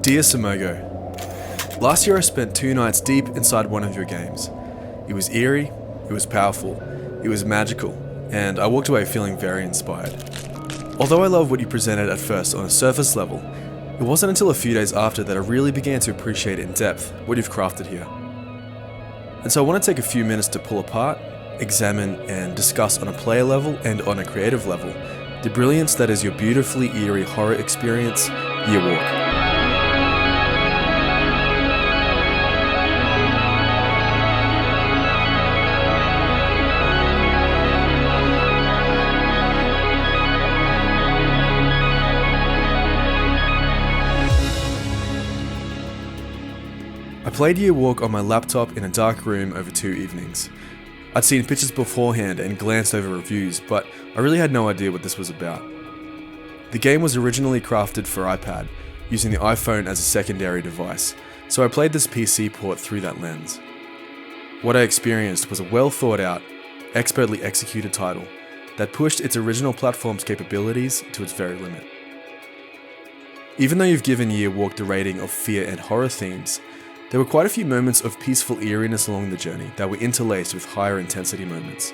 Dear Simogo, last year I spent 2 nights deep inside one of your games. It was eerie, it was powerful, it was magical, and I walked away feeling very inspired. Although I love what you presented at first on a surface level, it wasn't until a few days after that I really began to appreciate in depth what you've crafted here. And so I want to take a few minutes to pull apart, examine, and discuss on a player level and on a creative level the brilliance that is your beautifully eerie horror experience, Year Walk. I played Year Walk on my laptop in a dark room over 2 evenings. I'd seen pictures beforehand and glanced over reviews, but I really had no idea what this was about. The game was originally crafted for iPad, using the iPhone as a secondary device, so I played this PC port through that lens. What I experienced was a well thought out, expertly executed title that pushed its original platform's capabilities to its very limit. Even though you've given Year Walk the rating of fear and horror themes, there were quite a few moments of peaceful eeriness along the journey that were interlaced with higher intensity moments.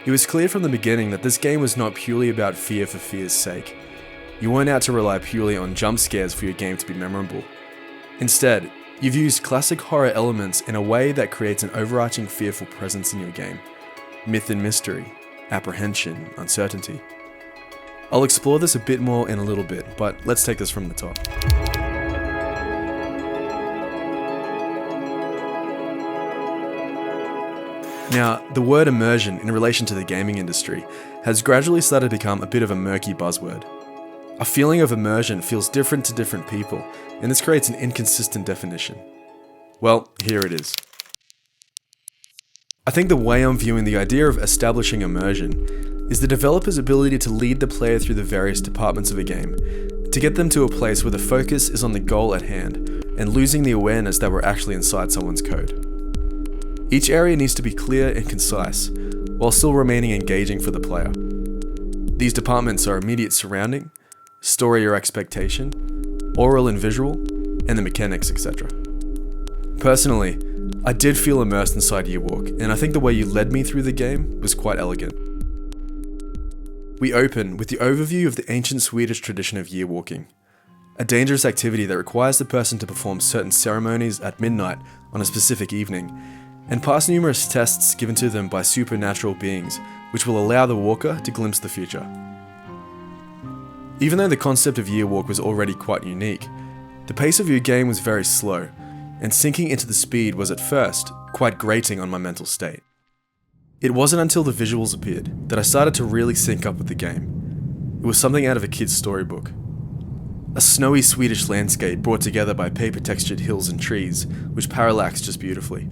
It was clear from the beginning that this game was not purely about fear for fear's sake. You weren't out to rely purely on jump scares for your game to be memorable. Instead, you've used classic horror elements in a way that creates an overarching fearful presence in your game. Myth and mystery, apprehension, uncertainty. I'll explore this a bit more in a little bit, but let's take this from the top. Now, the word immersion in relation to the gaming industry has gradually started to become a bit of a murky buzzword. A feeling of immersion feels different to different people, and this creates an inconsistent definition. Well, here it is. I think the way I'm viewing the idea of establishing immersion is the developer's ability to lead the player through the various departments of a game, to get them to a place where the focus is on the goal at hand, and losing the awareness that we're actually inside someone's code. Each area needs to be clear and concise, while still remaining engaging for the player. These departments are immediate surrounding, story or expectation, oral and visual, and the mechanics, etc. Personally, I did feel immersed inside Year Walk, and I think the way you led me through the game was quite elegant. We open with the overview of the ancient Swedish tradition of year walking, a dangerous activity that requires the person to perform certain ceremonies at midnight on a specific evening, and pass numerous tests given to them by supernatural beings, which will allow the walker to glimpse the future. Even though the concept of Year Walk was already quite unique, the pace of your game was very slow, and sinking into the speed was at first quite grating on my mental state. It wasn't until the visuals appeared that I started to really sync up with the game. It was something out of a kid's storybook. A snowy Swedish landscape brought together by paper-textured hills and trees, which parallaxed just beautifully.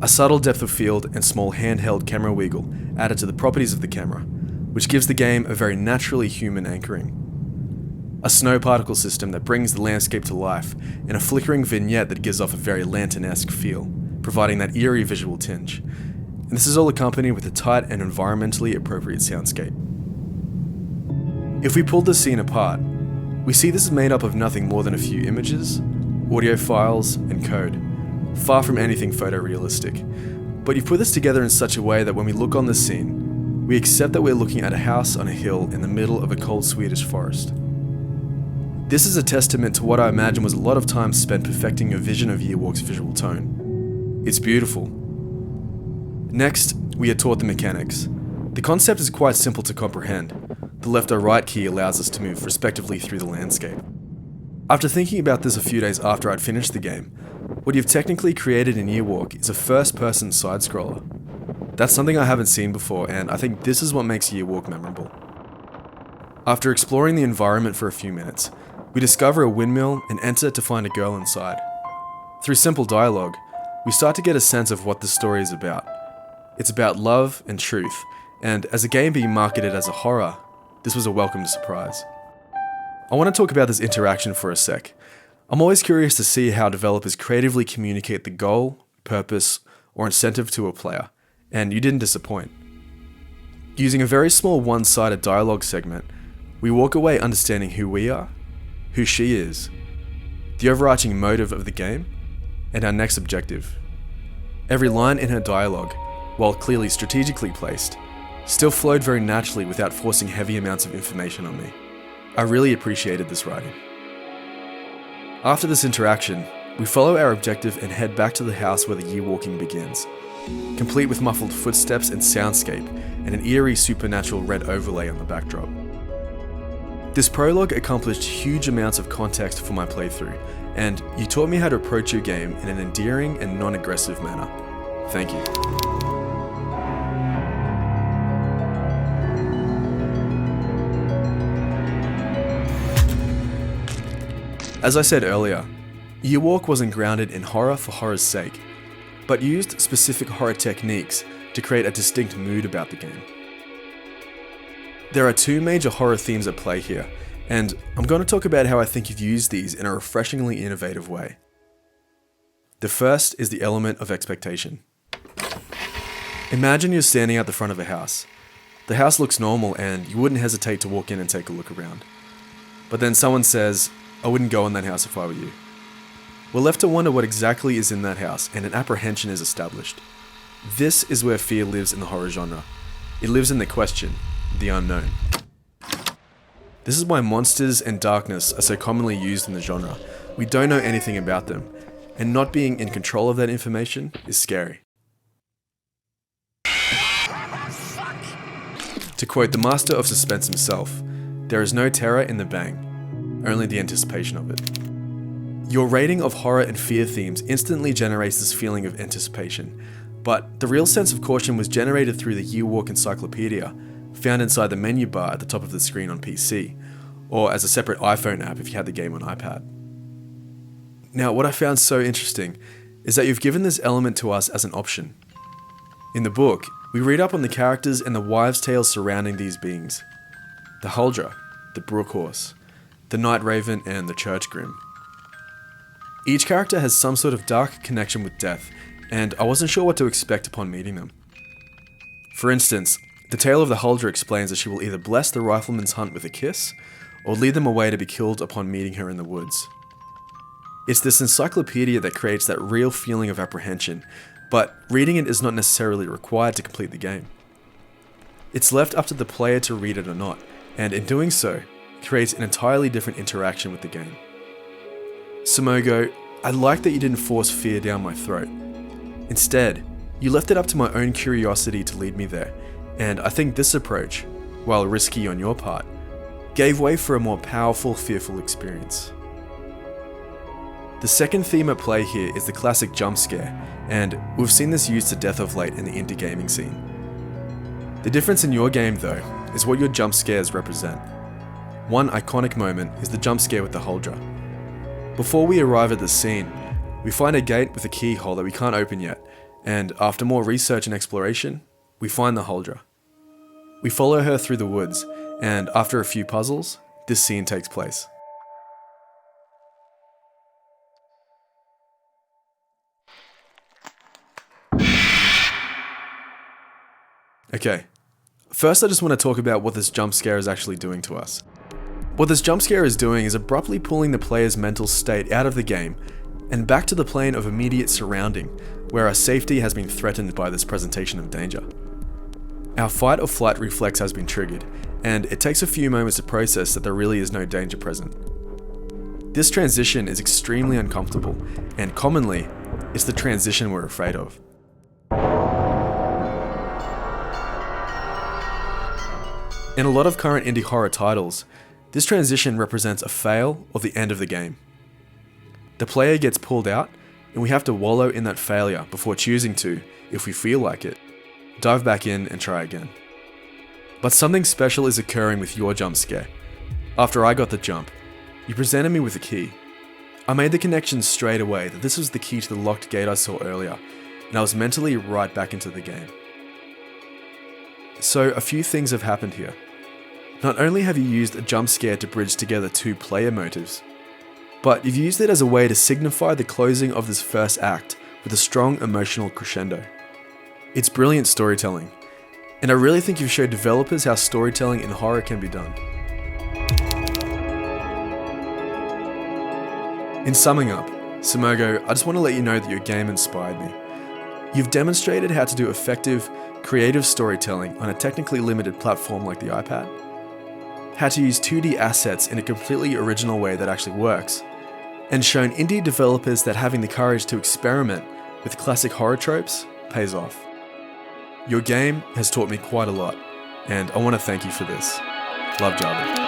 A subtle depth of field and small handheld camera wiggle added to the properties of the camera, which gives the game a very naturally human anchoring. A snow particle system that brings the landscape to life, and a flickering vignette that gives off a very lantern-esque feel, providing that eerie visual tinge. And this is all accompanied with a tight and environmentally appropriate soundscape. If we pull the scene apart, we see this is made up of nothing more than a few images, audio files, and code. Far from anything photorealistic, but you've put this together in such a way that when we look on the scene, we accept that we're looking at a house on a hill in the middle of a cold Swedish forest. This is a testament to what I imagine was a lot of time spent perfecting your vision of Year Walk's visual tone. It's beautiful. Next, we are taught the mechanics. The concept is quite simple to comprehend. The left or right key allows us to move respectively through the landscape. After thinking about this a few days after I'd finished the game, what you've technically created in Year Walk is a first-person side-scroller. That's something I haven't seen before, and I think this is what makes Year Walk memorable. After exploring the environment for a few minutes, we discover a windmill and enter to find a girl inside. Through simple dialogue, we start to get a sense of what the story is about. It's about love and truth, and as a game being marketed as a horror, this was a welcome surprise. I want to talk about this interaction for a sec. I'm always curious to see how developers creatively communicate the goal, purpose, or incentive to a player, and you didn't disappoint. Using a very small one-sided dialogue segment, we walk away understanding who we are, who she is, the overarching motive of the game, and our next objective. Every line in her dialogue, while clearly strategically placed, still flowed very naturally without forcing heavy amounts of information on me. I really appreciated this writing. After this interaction, we follow our objective and head back to the house where the year walking begins, complete with muffled footsteps and soundscape and an eerie supernatural red overlay on the backdrop. This prologue accomplished huge amounts of context for my playthrough, and you taught me how to approach your game in an endearing and non-aggressive manner. Thank you. As I said earlier, Yearwalk wasn't grounded in horror for horror's sake, but used specific horror techniques to create a distinct mood about the game. There are two major horror themes at play here, and I'm going to talk about how I think you've used these in a refreshingly innovative way. The first is the element of expectation. Imagine you're standing at the front of a house. The house looks normal and you wouldn't hesitate to walk in and take a look around. But then someone says, "I wouldn't go in that house if I were you." We're left to wonder what exactly is in that house, and an apprehension is established. This is where fear lives in the horror genre. It lives in the question, the unknown. This is why monsters and darkness are so commonly used in the genre. We don't know anything about them, and not being in control of that information is scary. To quote the master of suspense himself, "There is no terror in the bang, only the anticipation of it." Your rating of horror and fear themes instantly generates this feeling of anticipation, but the real sense of caution was generated through the Yearwalk Encyclopedia, found inside the menu bar at the top of the screen on PC, or as a separate iPhone app if you had the game on iPad. Now, what I found so interesting is that you've given this element to us as an option. In the book, we read up on the characters and the wives' tales surrounding these beings. The Huldra, the Brookhorse, the Night Raven, and the Church Grim. Each character has some sort of dark connection with death, and I wasn't sure what to expect upon meeting them. For instance, the tale of the Huldra explains that she will either bless the rifleman's hunt with a kiss, or lead them away to be killed upon meeting her in the woods. It's this encyclopedia that creates that real feeling of apprehension, but reading it is not necessarily required to complete the game. It's left up to the player to read it or not, and in doing so, creates an entirely different interaction with the game. Simogo, I like that you didn't force fear down my throat. Instead, you left it up to my own curiosity to lead me there, and I think this approach, while risky on your part, gave way for a more powerful, fearful experience. The second theme at play here is the classic Jumpscare, and we've seen this used to death of late in the indie gaming scene. The difference in your game, though, is what your jump scares represent. One iconic moment is the jump scare with the Huldra. Before we arrive at the scene, we find a gate with a keyhole that we can't open yet, and after more research and exploration, we find the Huldra. We follow her through the woods, and after a few puzzles, this scene takes place. Okay, first I just want to talk about what this jump scare is actually doing to us. What this jump scare is doing is abruptly pulling the player's mental state out of the game and back to the plane of immediate surrounding, where our safety has been threatened by this presentation of danger. Our fight or flight reflex has been triggered, and it takes a few moments to process that there really is no danger present. This transition is extremely uncomfortable, and commonly, it's the transition we're afraid of. In a lot of current indie horror titles, this transition represents a fail or the end of the game. The player gets pulled out, and we have to wallow in that failure before choosing to, if we feel like it, dive back in and try again. But something special is occurring with your jump scare. After I got the jump, you presented me with a key. I made the connection straight away that this was the key to the locked gate I saw earlier, and I was mentally right back into the game. So a few things have happened here. Not only have you used a jump scare to bridge together two player motives, but you've used it as a way to signify the closing of this first act with a strong emotional crescendo. It's brilliant storytelling, and I really think you've showed developers how storytelling in horror can be done. In summing up, Simogo, I just want to let you know that your game inspired me. You've demonstrated how to do effective, creative storytelling on a technically limited platform like the iPad, how to use 2D assets in a completely original way that actually works, and shown indie developers that having the courage to experiment with classic horror tropes pays off. Your game has taught me quite a lot, and I want to thank you for this. Love, Java.